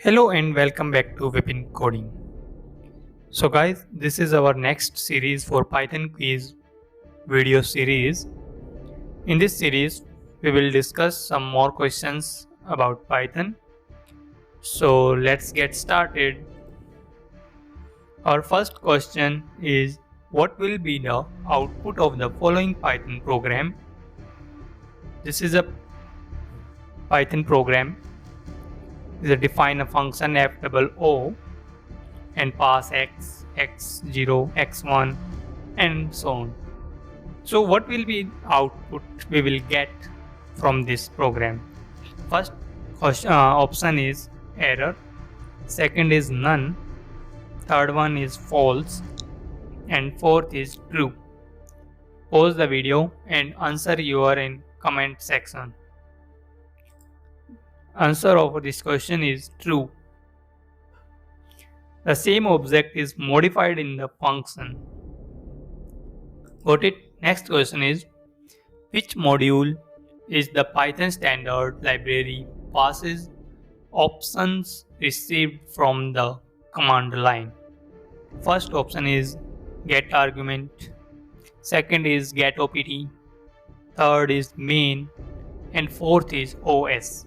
Hello and welcome back to Vipin Coding. So guys, this is our next series for Python quiz video series. In this series, we will discuss some more questions about Python. So let's get started. Our first question is, what will be the output of the following Python program? This is a Python program. Define a function f double o and pass x, x0, x1 and so on. So what will be output we will get from this program? First option is error, second is none, third one is false, and fourth is true. Pause the video and answer your in comment section. Answer of this question is true. The same object is modified in the function. Got it? Next question is, which module is the Python standard library parses options received from the command line? First option is get argument, second is get opt, third is main, and fourth is os.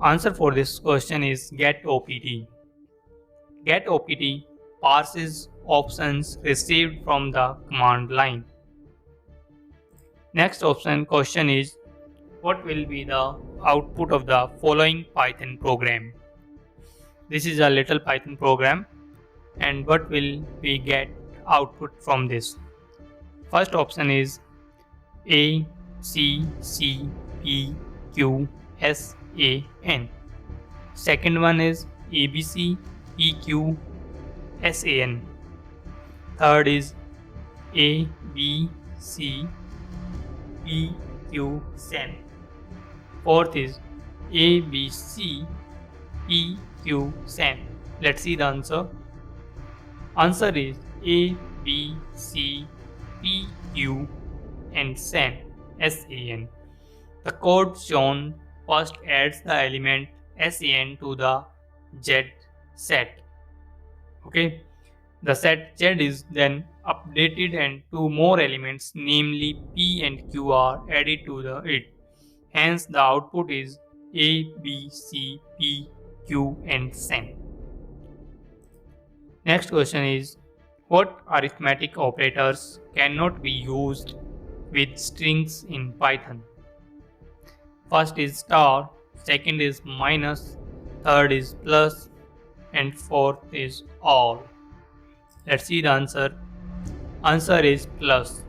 Answer for this question is get opt. Get opt parses options received from the command line. Next question is, what will be the output of the following Python program? This is a little Python program, and what will we get output from this? First option is A, C, C, P, Q, S, A, N. Second one is ABC, PQ, SAN. Third is A, B, C, P, Q, SAN. Fourth is A, B, C, P, Q, SAN. Let's see the answer. Answer is A, B, C, P, Q, and SAN, SAN. The code shown first adds the element SAN to the Z set. Okay. The set Z is then updated and two more elements, namely P and Q, are added to it. Hence, the output is A, B, C, P, Q, and SAN. Next question is, what arithmetic operators cannot be used with strings in Python? First is star, second is minus, third is plus, and fourth is all. Let's see the answer. Answer is plus.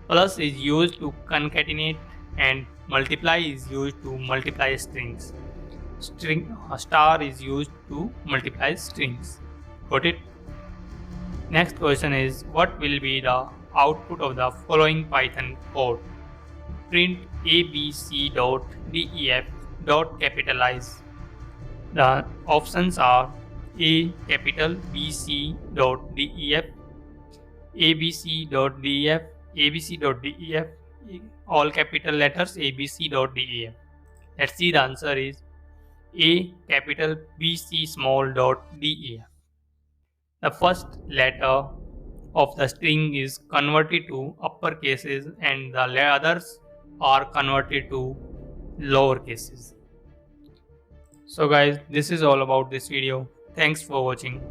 Plus is used to concatenate and multiply is used to multiply strings. Star is used to multiply strings. Got it? Next question is, what will be the output of the following Python code? Print abc.def capitalize. The options are A capital bc.def, abc.def, abc.def, all capital letters abc.def. Let's see the answer is A capital bc small def. The first letter of the string is converted to upper cases and the others are converted to lower cases. So guys, this is all about this video. Thanks for watching.